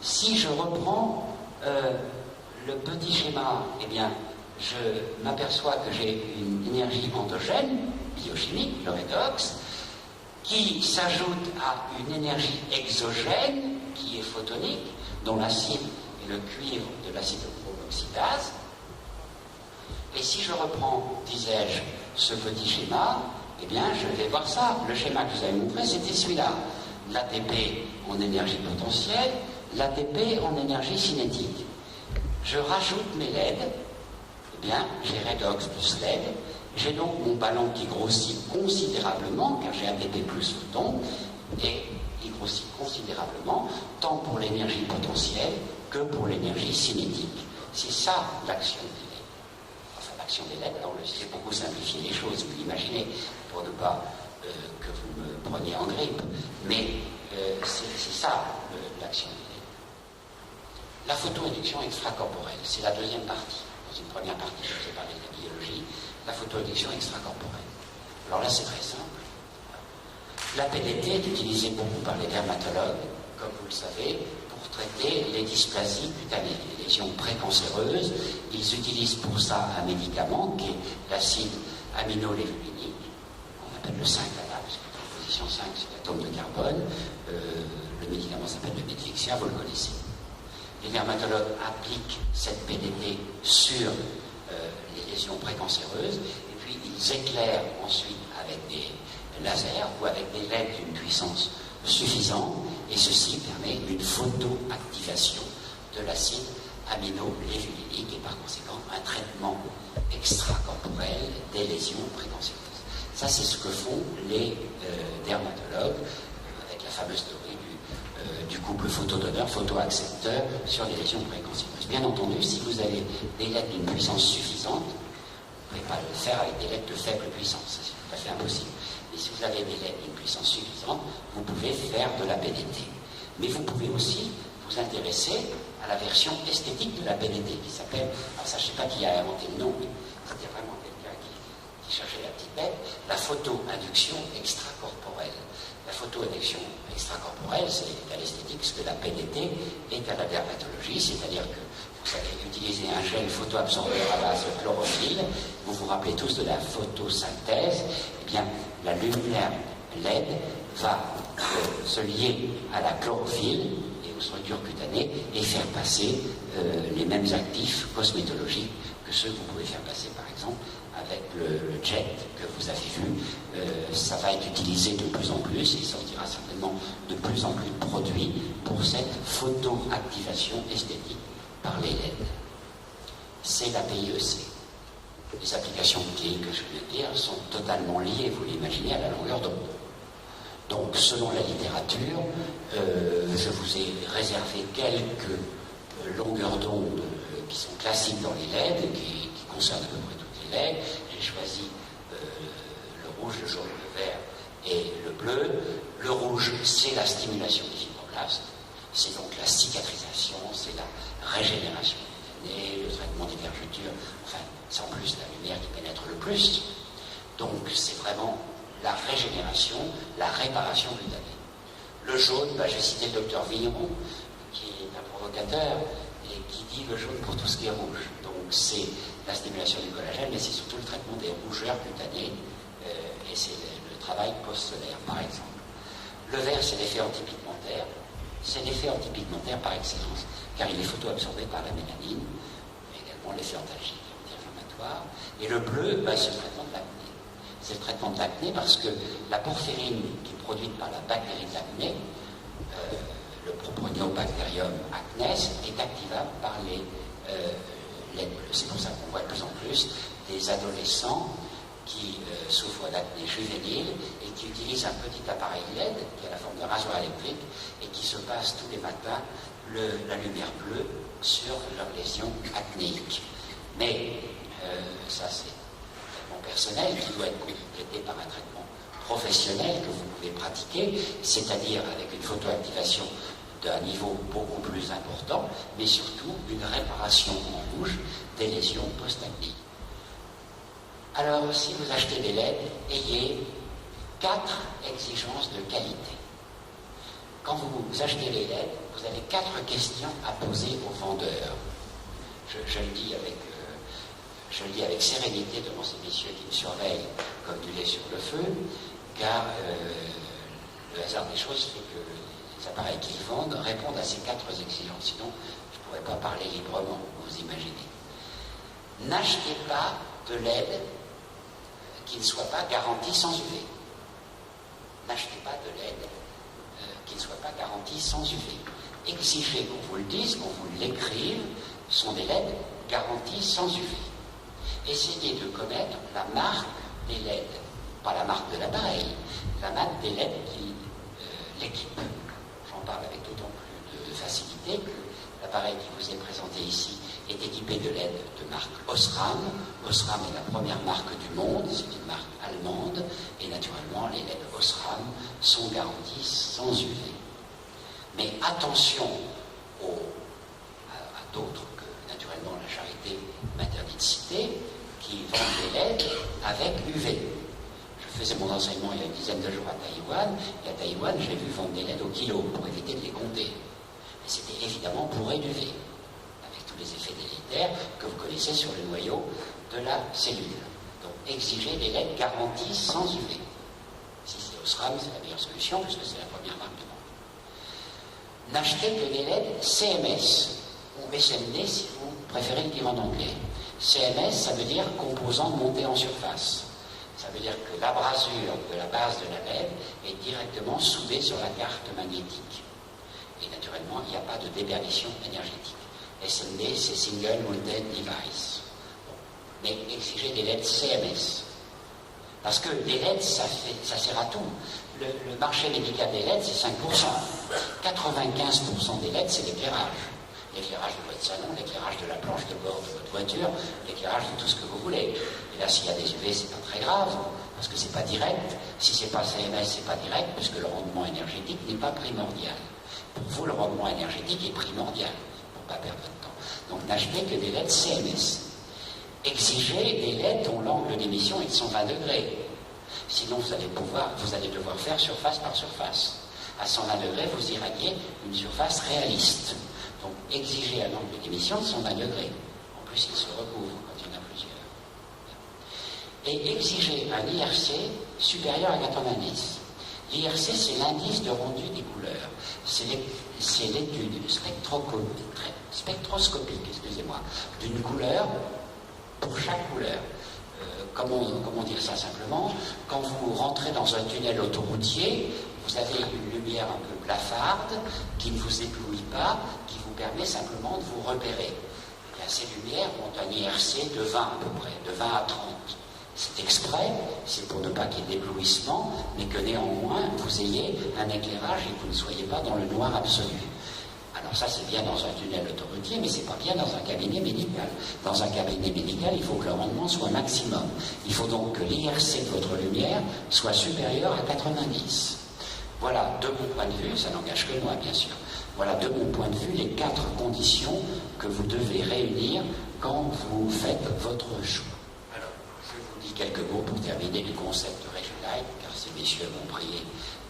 si je reprends le petit schéma, eh bien, je m'aperçois que j'ai une énergie endogène, biochimique, le redox, qui s'ajoute à une énergie exogène, qui est photonique, dont l'acide est le cuivre de l'acide oxydase. Et si je reprends, disais-je, ce petit schéma, eh bien, je vais voir ça. Le schéma que je vous avais montré, c'était celui-là. L'ATP en énergie potentielle, l'ATP en énergie cinétique. Je rajoute mes LED, eh bien, j'ai redox plus LED. J'ai donc mon ballon qui grossit considérablement, car j'ai ATP plus photon, et il grossit considérablement, tant pour l'énergie potentielle que pour l'énergie cinétique. C'est ça l'action des LED. Enfin, l'action des LED, alors j'ai beaucoup simplifié les choses, vous l'imaginez, pour ne pas que vous me preniez en grippe, mais c'est ça l'action des LED. La photoinduction extracorporelle, c'est la deuxième partie. Dans une première partie, je vous ai parlé de la biologie, la photoinduction extracorporelle. Alors là, c'est très simple. La PDT est utilisée beaucoup par les dermatologues, comme vous le savez, pour traiter les dysplasies cutanées, les lésions précancéreuses. Ils utilisent pour ça un médicament qui est l'acide aminolévulinique, on appelle le 5-ALA, parce que la position 5, c'est l'atome de carbone. Le médicament s'appelle le Medfixia, vous le connaissez. Les dermatologues appliquent cette PDT sur les lésions précancéreuses, et puis ils éclairent ensuite avec des lasers ou avec des LED d'une puissance suffisante, et ceci permet une photoactivation de l'acide aminolévulinique et par conséquent un traitement extracorporel des lésions précancéreuses. Ça, c'est ce que font les dermatologues avec la fameuse théorie du couple photodonneur, photoaccepteur sur les lésions précancéreuses. Bien entendu, si vous avez des LED d'une puissance suffisante, vous ne pouvez pas le faire avec des LED de faible puissance, c'est tout à fait impossible. Mais si vous avez des LED d'une puissance suffisante, vous pouvez faire de la PDT. Mais vous pouvez aussi vous intéresser à la version esthétique de la PDT qui s'appelle, alors ça je ne sais pas qui a inventé le nom, mais c'était vraiment quelqu'un qui cherchait la petite bête, la photoinduction extracorporelle. La photoinduction extracorporelle, c'est à l'esthétique ce que la PDT est à la dermatologie, c'est-à-dire que vous allez utiliser un gel photoabsorbeur à base de chlorophylle, vous vous rappelez tous de la photosynthèse, eh bien la lumière LED va se lier à la chlorophylle et aux structures cutanées et faire passer les mêmes actifs cosmétologiques que ceux que vous pouvez faire passer par exemple avec le jet que vous avez vu. Ça va être utilisé de plus en plus et il sortira certainement de plus en plus de produits pour cette photoactivation esthétique par les LED. C'est la PIEC. Les applications cliniques que je viens de dire sont totalement liées, vous l'imaginez, à la longueur d'onde. Donc, selon la littérature, je vous ai réservé quelques longueurs d'onde qui sont classiques dans les LED, qui concernent à peu près toutes les LED. J'ai choisi le rouge, le jaune, le vert et le bleu. Le rouge, c'est la stimulation des fibroblastes, c'est donc la cicatrisation, c'est la régénération des nez, le traitement des vergetures, enfin, c'est en plus la lumière qui pénètre le plus. Donc, c'est vraiment la régénération, la réparation cutanée. Le jaune, j'ai cité le docteur Vigneron, qui est un provocateur, et qui dit le jaune pour tout ce qui est rouge. Donc c'est la stimulation du collagène, mais c'est surtout le traitement des rougeurs cutanées, et c'est le travail post-solaire, par exemple. Le vert, c'est l'effet antipigmentaire. C'est l'effet antipigmentaire par excellence, car il est photoabsorbé par la mélanine, également l'effet antalgique et anti-inflammatoire. Et le bleu, c'est le traitement de l'acné. C'est le traitement de l'acné parce que la porphyrine qui est produite par la bactérie de l'acné, le Propionibacterium acnes, est activable par les LED bleus. C'est pour ça qu'on voit de plus en plus des adolescents qui souffrent d'acné juvénile et qui utilisent un petit appareil LED qui a la forme d'un rasoir électrique et qui se passent tous les matins la lumière bleue sur leur lésion acnéique. Mais ça c'est personnel qui doit être complété par un traitement professionnel que vous pouvez pratiquer, c'est-à-dire avec une photoactivation d'un niveau beaucoup plus important, mais surtout une réparation en rouge des lésions post-acné. Alors, si vous achetez des LED, ayez 4 exigences de qualité. quand vous achetez les LED, vous avez 4 questions à poser au vendeur. Je le dis avec sérénité devant ces messieurs qui me surveillent comme du lait sur le feu, car le hasard des choses fait que les appareils qu'ils vendent répondent à ces 4 exigences. Sinon, je ne pourrais pas parler librement, vous imaginez. N'achetez pas de LED qui ne soit pas garanti sans UV. N'achetez pas de LED qui ne soit pas garanti sans UV. Exigez qu'on vous le dise, qu'on vous l'écrive, sont des LED garantis sans UV. Essayez de connaître la marque des LED, pas la marque de l'appareil, la marque des LED qui l'équipe. J'en parle avec d'autant plus de facilité que l'appareil qui vous est présenté ici est équipé de LED de marque Osram. Osram est la première marque du monde, c'est une marque allemande, et naturellement les LED Osram sont garantis sans UV. Mais attention à d'autres que naturellement la charité m'interdit de citer, qui vendent des LED avec UV. Je faisais mon enseignement il y a une dizaine de jours à Taïwan, et à Taïwan j'ai vu vendre des LED au kilo pour éviter de les compter. Et c'était évidemment bourré d'UV, avec tous les effets délétères que vous connaissez sur le noyau de la cellule. Donc exigez des LED garantis sans UV. Si c'est Osram, c'est la meilleure solution, puisque c'est la première marque du monde. N'achetez que des LED CMS, ou SMD si vous préférez le dire en anglais. CMS, ça veut dire composant monté en surface. Ça veut dire que l'abrasure de la base de la LED est directement soudée sur la carte magnétique. Et naturellement, il n'y a pas de déperdition énergétique. SMD, c'est Single Mounted Device. Bon. Mais exigez des LED CMS. Parce que les LED, ça sert à tout. Le marché médical des LED, c'est 5%. 95% des LED, c'est l'éclairage. L'éclairage de votre salon, l'éclairage de la planche de bord de votre voiture, l'éclairage de tout ce que vous voulez. Et là, s'il y a des UV, c'est pas très grave, parce que c'est pas direct. Si c'est pas CMS, c'est pas direct, puisque le rendement énergétique n'est pas primordial. Pour vous, le rendement énergétique est primordial, pour ne pas perdre votre temps. Donc, n'achetez que des LED CMS. Exigez des LED dont l'angle d'émission est de 120 degrés. Sinon, vous allez devoir faire surface par surface. À 120 degrés, vous irradiez une surface réaliste. Donc, exigez un angle d'émission de 120 degrés. En plus, il se recouvre quand il y en a plusieurs. Et exigez un IRC supérieur à 90. L'IRC, c'est l'indice de rendu des couleurs. C'est l'étude spectroscopique, excusez-moi, d'une couleur pour chaque couleur. Comment dire ça simplement? Quand vous rentrez dans un tunnel autoroutier, vous avez une lumière un peu blafarde qui ne vous éblouit pas, qui vous permet simplement de vous repérer. Et bien, ces lumières ont un IRC de 20 à peu près, de 20 à 30. C'est exprès, c'est pour ne pas qu'il y ait d'éblouissement, mais que néanmoins vous ayez un éclairage et que vous ne soyez pas dans le noir absolu. Alors ça, c'est bien dans un tunnel autoroutier, mais c'est pas bien dans un cabinet médical. Dans un cabinet médical, il faut que le rendement soit maximum. Il faut donc que l'IRC de votre lumière soit supérieur à 90. Voilà, de mon point de vue, ça n'engage que moi, bien sûr. Voilà, de mon point de vue, les 4 conditions que vous devez réunir quand vous faites votre choix. Alors, je vous dis quelques mots pour terminer du concept Regionite, car ces messieurs m'ont prié,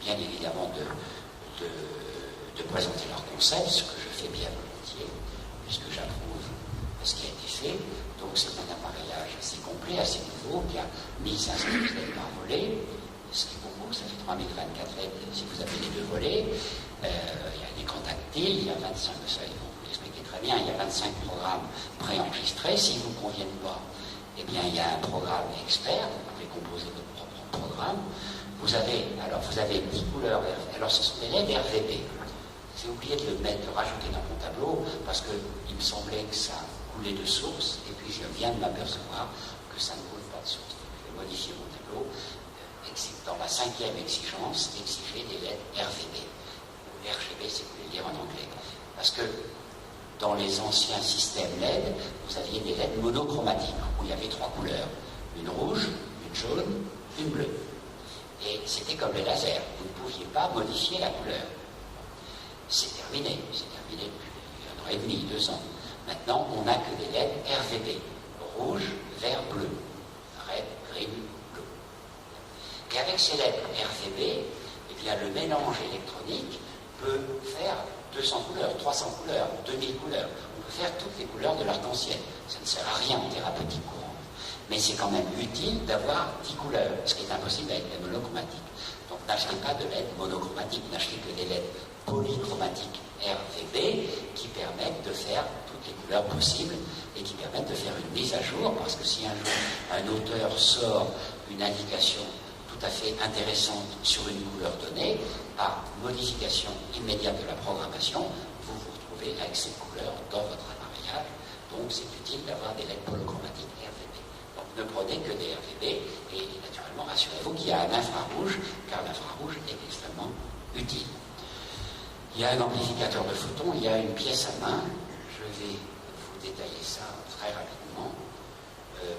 bien évidemment, de présenter leur concept, ce que je fais bien volontiers, puisque j'approuve ce qui a été fait. Donc c'est un appareillage assez complet, assez nouveau, qui a 1500 LED par volet, ce qui est beaucoup, ça fait 3024 LED si vous avez les 2 volets. Il y a un écran tactile, il y a 25, ça ils vont vous l'expliquer très bien, il y a 25 programmes préenregistrés. S'ils ne vous conviennent pas, eh bien il y a un programme expert, vous pouvez composer votre propre programme. Vous avez 10 couleurs, alors ce sont des LED RVB. J'ai oublié de le rajouter dans mon tableau parce qu'il me semblait que ça coulait de source et puis je viens de m'apercevoir que ça ne coule pas de source. Donc, je vais modifier mon tableau. Dans la 5e exigence, exiger des LED RVB. Ou RGB, si vous voulez lire en anglais. Parce que dans les anciens systèmes LED, vous aviez des LED monochromatiques où il y avait 3 couleurs. Une rouge, une jaune, une bleue. Et c'était comme les lasers. Vous ne pouviez pas modifier la couleur. C'est terminé depuis 1 an et demi, 2 ans. Maintenant, on n'a que des LED RVB, rouge, vert, bleu, red, green, bleu. Et avec ces LED RVB, eh bien, le mélange électronique peut faire 200 couleurs, 300 couleurs, 2000 couleurs. On peut faire toutes les couleurs de l'arc-en-ciel. Ça ne sert à rien en thérapeutique courante. Mais c'est quand même utile d'avoir 10 couleurs, ce qui est impossible avec les monochromatiques. Donc n'achetez pas de LED monochromatique, n'achetez que des LED polychromatiques RVB qui permettent de faire toutes les couleurs possibles et qui permettent de faire une mise à jour, parce que si un jour un auteur sort une indication tout à fait intéressante sur une couleur donnée, par modification immédiate de la programmation, vous vous retrouvez avec ces couleurs dans votre appareillage. Donc c'est utile d'avoir des LED monochromatiques RVB. Donc ne prenez que des RVB et naturellement rassurez-vous qu'il y a un infrarouge, car l'infrarouge est extrêmement utile. Il y a un amplificateur de photons, il y a une pièce à main. Je vais vous détailler ça très rapidement.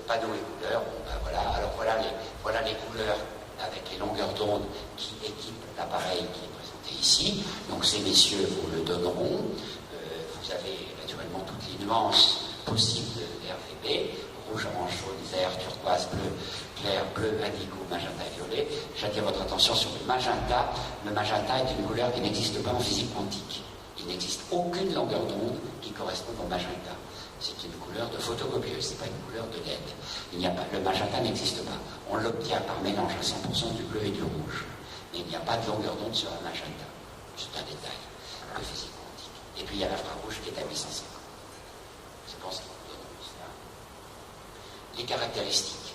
Panneaux et couleurs, bon, ben voilà. Alors voilà les couleurs avec les longueurs d'onde qui équipent l'appareil qui est présenté ici. Donc ces messieurs vous le donneront. Vous avez naturellement toutes les nuances possibles de RVB, rouge, orange, jaune, vert, turquoise, bleu, clair, bleu, indigo, magenta et violet. J'attire votre attention sur le magenta. Le magenta est une couleur qui n'existe pas en physique quantique. Il n'existe aucune longueur d'onde qui corresponde au magenta. C'est une couleur de photocopieuse, ce n'est pas une couleur de LED. Le magenta n'existe pas. On l'obtient par mélange à 100% du bleu et du rouge. Mais il n'y a pas de longueur d'onde sur un magenta. C'est un détail de physique quantique. Et puis il y a l'infrarouge qui est à 850. Je pense qu'il vous donne ça. Les caractéristiques.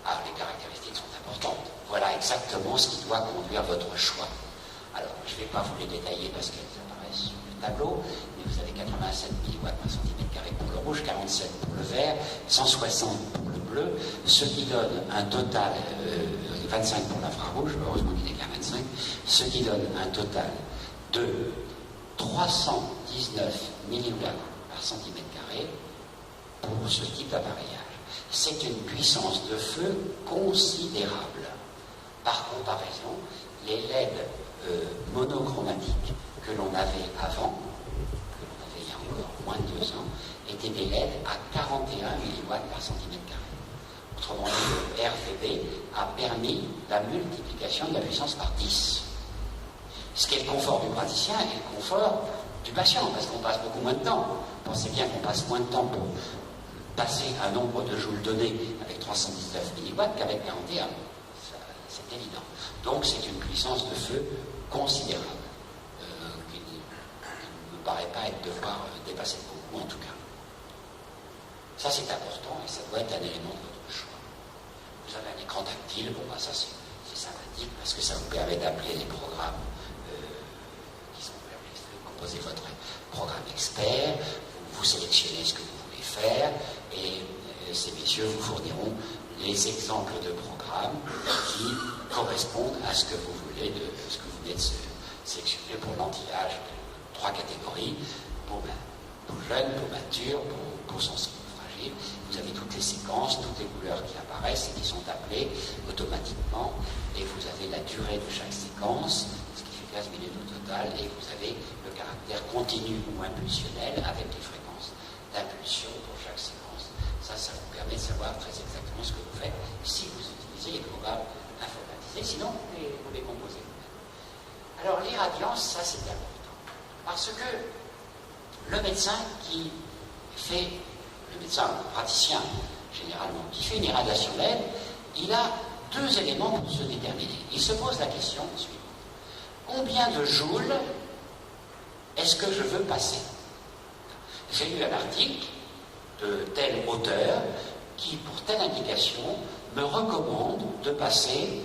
Ah, les caractéristiques sont importantes. Voilà exactement ce qui doit conduire votre choix. Alors, je ne vais pas vous les détailler parce qu'elles apparaissent sur le tableau, mais vous avez 87 mW par centimètre carré pour le rouge, 47 pour le vert, 160 pour le bleu, ce qui donne un total, 25 pour l'infrarouge, heureusement qu'il n'est qu'à 25, ce qui donne un total de 319 mW par centimètre carré pour ce type d'appareillage. C'est une puissance de feu considérable. Par comparaison, les LED monochromatiques que l'on avait avant, que l'on avait il y a encore moins de 2 ans, étaient des LED à 41 mW par centimètre carré. Autrement dit, le RVB a permis la multiplication de la puissance par 10. Ce qui est le confort du praticien et le confort du patient, parce qu'on passe beaucoup moins de temps. Pensez bien qu'on passe moins de temps pour passer un nombre de joules donné avec 319 mW qu'avec 41. C'est évident. Donc c'est une puissance de feu considérable, qui ne me paraît pas devoir dépasser beaucoup en tout cas. Ça c'est important et ça doit être un élément de votre choix. Vous avez un écran tactile, bon bah ça c'est sympathique parce que ça vous permet d'appeler les programmes qui sont composer votre programme expert, vous sélectionnez ce que vous voulez faire et ces messieurs vous fourniront les exemples de programmes qui correspondent à ce que vous voulez de sélectionner pour l'anti-âge. 3 catégories, pour jeunes, pour matures, pour sensibles, fragiles. Vous avez toutes les séquences, toutes les couleurs qui apparaissent et qui sont appelées automatiquement. Et vous avez la durée de chaque séquence, ce qui fait 15 minutes au total, et vous avez le caractère continu ou impulsionnel avec les fréquences d'impulsion pour chaque séquence. Ça vous permet de savoir très exactement ce que vous faites si vous utilisez les programmes informatisés. Sinon, vous les composez. Alors, l'irradiance, ça c'est important. Parce que le médecin le médecin praticien généralement, qui fait une irradiation LED, il a 2 éléments pour se déterminer. Il se pose la question suivante. Combien de joules est-ce que je veux passer? J'ai lu un article de tel auteur qui, pour telle indication, me recommande de passer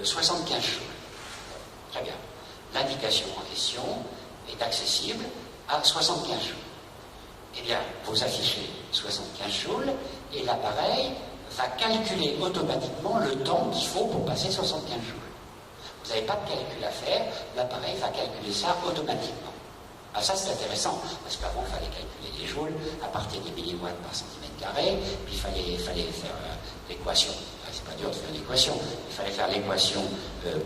75 joules. Très bien. L'indication en question est accessible à 75 joules. Eh bien, vous affichez 75 joules et l'appareil va calculer automatiquement le temps qu'il faut pour passer 75 joules. Vous n'avez pas de calcul à faire, l'appareil va calculer ça automatiquement. Ah, ça c'est intéressant, parce qu'avant il fallait calculer les joules à partir des milliwatts par centimètre carré, puis il fallait faire l'équation. C'est pas dur de faire l'équation, il fallait faire l'équation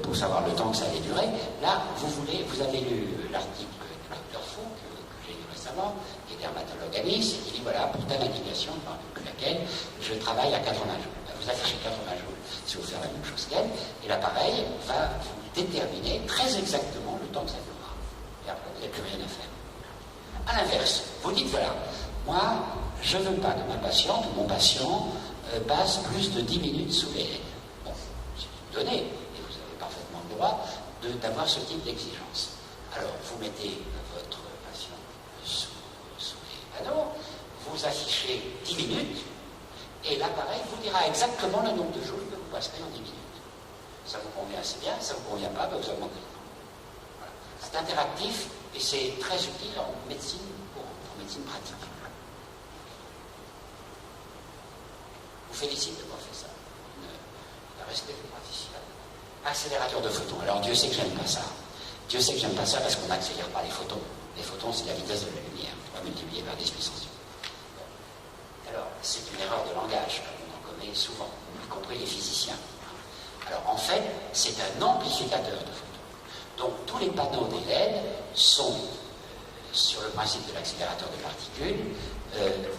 pour savoir le temps que ça allait durer. Là, vous avez lu l'article du docteur Fou, que j'ai lu récemment, qui est dermatologue à Nice, et qui dit voilà, pour telle indication, je ne me rappelle plus laquelle, je travaille à 80 joules. Vous affichez 80 joules si vous faites la même chose qu'elle, et l'appareil va vous déterminer très exactement le longtemps que ça durera. Et après, vous n'avez plus rien à faire. À l'inverse, vous dites, voilà, moi, je ne veux pas que ma patiente ou mon patient passe plus de 10 minutes sous les LED. Bon, c'est une donnée, et vous avez parfaitement le droit d'avoir ce type d'exigence. Alors, vous mettez votre patient sous les panneaux, vous affichez 10 minutes, et l'appareil vous dira exactement le nombre de jours que vous passerez en 10 minutes. Ça vous convient assez bien, ça ne vous convient pas, ben vous augmentez le temps. Voilà. C'est interactif et c'est très utile en médecine en médecine pratique. Je vous félicite d'avoir fait ça. Le respect des praticiens. Accélérateur de photons. Alors Dieu sait que j'aime pas ça. Dieu sait que j'aime pas ça parce qu'on n'accélère pas les photons. Les photons, c'est la vitesse de la lumière. On va multiplier par 10 puissance 8. Alors, c'est une erreur de langage. On en commet souvent, y compris les physiciens. Alors, en fait, c'est un amplificateur de photons. Donc, tous les panneaux des LED sont, sur le principe de l'accélérateur de particules,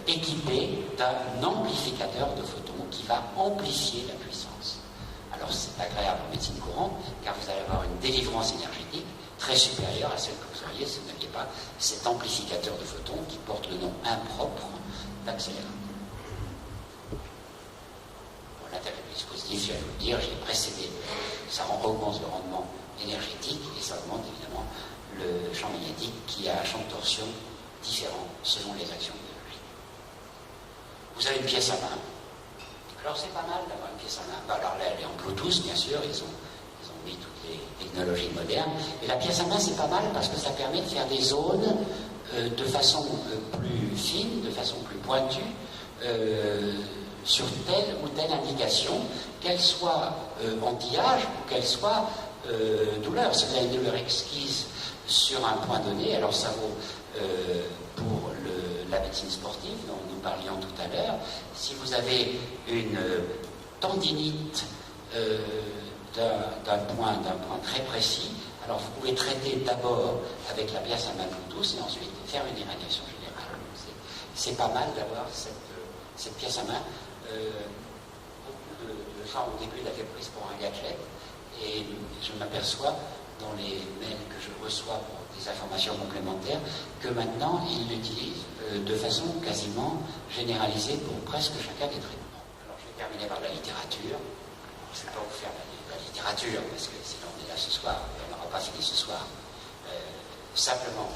équipés d'un amplificateur de photons qui va amplifier la puissance. Alors, c'est agréable en médecine courante, car vous allez avoir une délivrance énergétique très supérieure à celle que vous auriez si vous n'aviez pas cet amplificateur de photons qui porte le nom impropre d'accélérateur. L'intérêt du dispositif, je vais vous le dire, j'ai précédé. Ça augmente le rendement énergétique et ça augmente évidemment le champ magnétique qui a un champ de torsion différent selon les actions de l'énergie. Vous avez une pièce à main. Alors c'est pas mal d'avoir une pièce à main. Alors là, elle est en Bluetooth, bien sûr, ils ont mis toutes les technologies modernes. Et la pièce à main, c'est pas mal parce que ça permet de faire des zones de façon plus fine, de façon plus pointue, sur telle ou telle indication, qu'elle soit anti-âge ou qu'elle soit douleur. Si vous avez une douleur exquise sur un point donné, alors ça vaut pour la médecine sportive dont nous parlions tout à l'heure. Si vous avez une tendinite d'un point très précis, alors vous pouvez traiter d'abord avec la pièce à main Bluetooth et ensuite faire une irradiation générale. C'est pas mal d'avoir cette pièce à main. Beaucoup de gens au début l'avaient prise pour un gadget et je m'aperçois dans les mails que je reçois pour des informations complémentaires que maintenant ils l'utilisent de façon quasiment généralisée pour presque chacun des traitements. Alors je vais terminer par la littérature. Je ne vais pas vous faire la littérature parce que sinon on est là ce soir et on n'aura pas fini ce soir. Simplement,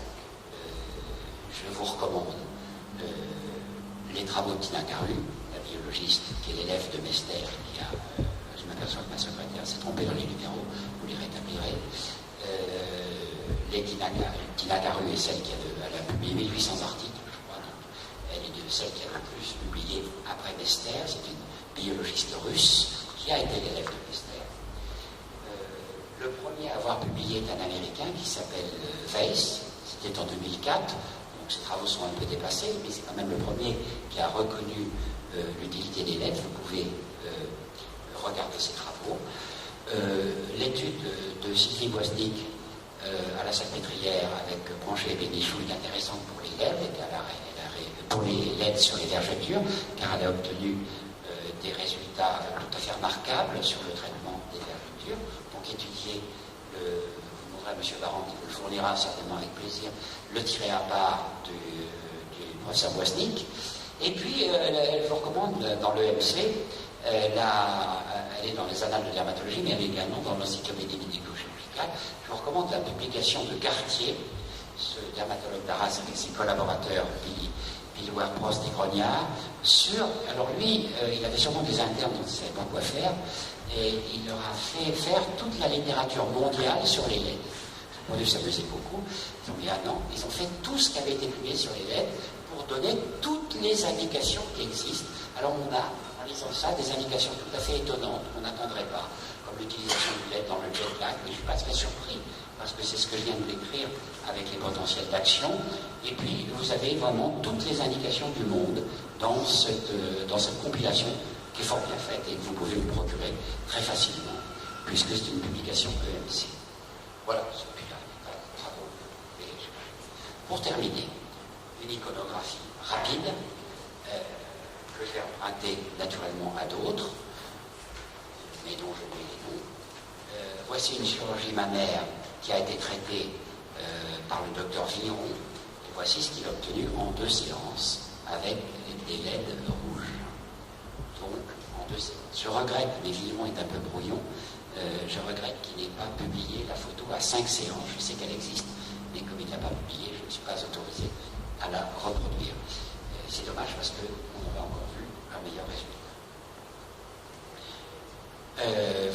je vous recommande les travaux de Tina Caru, biologiste qui est l'élève de Mester, qui a, je m'aperçois que ma secrétaire s'est trompée dans les numéros, vous les rétablirez. Tina Caru est celle qui a publié 1800 articles, je crois, donc elle est celle qui a le plus publié après Mester, c'est une biologiste russe qui a été l'élève de Mester. Le premier à avoir publié est un Américain qui s'appelle Weiss, c'était en 2004, donc ses travaux sont un peu dépassés, mais c'est quand même le premier qui a reconnu l'utilité des LED, vous pouvez regarder ces travaux. L'étude de Sylvie Wozniak à la Salpêtrière avec Blanchet et Bénichou est intéressante pour les LED, pour les LED sur les vergetures, car elle a obtenu des résultats tout à fait remarquables sur le traitement des vergetures. Donc étudier, vous demanderez à M. Baran qui vous le fournira certainement avec plaisir, le tiré à part du professeur Wozniak. Et puis, elle vous recommande dans l'EMC, elle est dans les annales de dermatologie, mais elle est également dans l'encyclopédie médico-chirurgicale. Je vous recommande la publication de Cartier, ce dermatologue d'Arras avec ses collaborateurs, Bill Werprost et Grognard, sur. Alors lui, il avait sûrement des internes dont il ne savait pas quoi faire, et il leur a fait faire toute la littérature mondiale sur les LED. Ils ont dû s'amuser beaucoup. Ils ont dit ah non, ils ont fait tout ce qui avait été publié sur les LED pour donner toutes les indications qui existent. Alors on a, en lisant ça, des indications tout à fait étonnantes qu'on n'attendrait pas, comme l'utilisation du LED dans le jet lag, mais je ne suis pas très surpris, parce que c'est ce que je viens de décrire avec les potentiels d'action. Et puis, vous avez vraiment toutes les indications du monde dans cette compilation qui est fort bien faite et que vous pouvez vous procurer très facilement, puisque c'est une publication EMC. Voilà, c'est bravo. Pour terminer, une iconographie rapide que je vais emprunter naturellement à d'autres, mais dont je mets les noms. Voici une chirurgie mammaire qui a été traité par le docteur Vigneron. Et voici ce qu'il a obtenu en 2 séances avec des LED rouges. Donc, en 2 séances. Je regrette, mais Vigneron est un peu brouillon, je regrette qu'il n'ait pas publié la photo à 5 séances. Je sais qu'elle existe, mais comme il ne l'a pas publiée, je ne suis pas autorisé à la reproduire. C'est dommage parce qu'on aurait encore vu un meilleur résultat.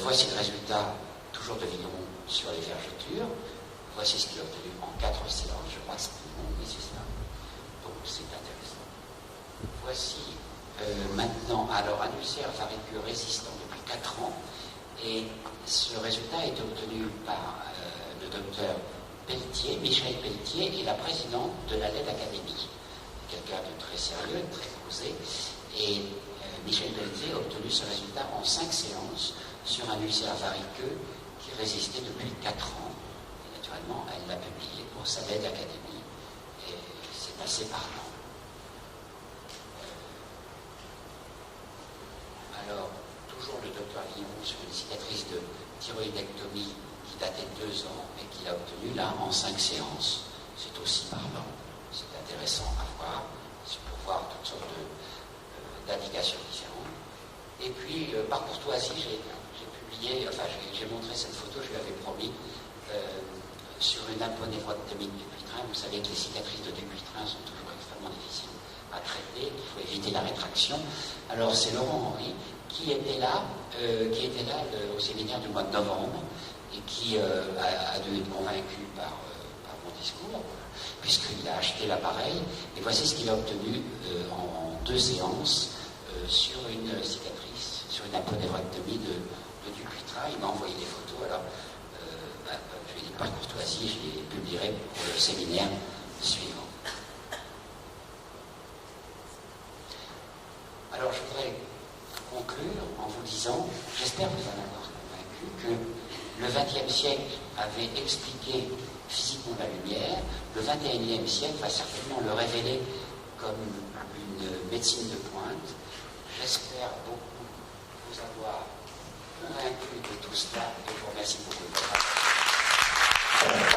Voici le résultat, toujours de Vigneron, sur les vergetures. Voici ce qu'il a obtenu en 4 séances. Je crois que c'est plus long, mais c'est ça. Donc c'est intéressant. Voici maintenant, alors, un ulcère variceux résistant depuis 4 ans. Et ce résultat est obtenu par le docteur Pelletier, Michel Pelletier, et la présidente de la LED Académie. Quelqu'un de très sérieux, de très posé. Et Michel Pelletier a obtenu ce résultat en 5 séances sur un ulcère variceux qui résistait depuis 4 ans. Et naturellement, elle l'a publié pour sa LED Académie. Et c'est assez parlant. Alors, toujours le docteur Vigneron sur une cicatrice de thyroïdectomie qui datait de 2 ans et qu'il a obtenu là en 5 séances. C'est aussi parlant. C'est intéressant à voir. C'est pour voir toutes sortes d'indications différentes. Et puis, par courtoisie, j'ai publié, enfin, j'ai montré cette photo, je lui avais promis, sur une aponévrectomie du Dupuytren. Vous savez que les cicatrices de Dupuytren sont toujours extrêmement difficiles à traiter, il faut éviter la rétraction. Alors, c'est Laurent Henry qui était là au séminaire du mois de novembre et qui a dû être convaincu par mon discours, puisqu'il a acheté l'appareil. Et voici ce qu'il a obtenu en 2 séances sur une cicatrice, sur une aponévrectomie de Dupuytren. Il m'a envoyé des photos, alors je lui ai dit par courtoisie, je les publierai pour le séminaire suivant. Alors je voudrais conclure en vous disant, j'espère vous en avoir convaincu, que le XXe siècle avait expliqué physiquement la lumière, le XXIe siècle va certainement le révéler comme une médecine de pointe. J'espère beaucoup vous avoir convaincu de tout cela et je vous remercie beaucoup de votre attention.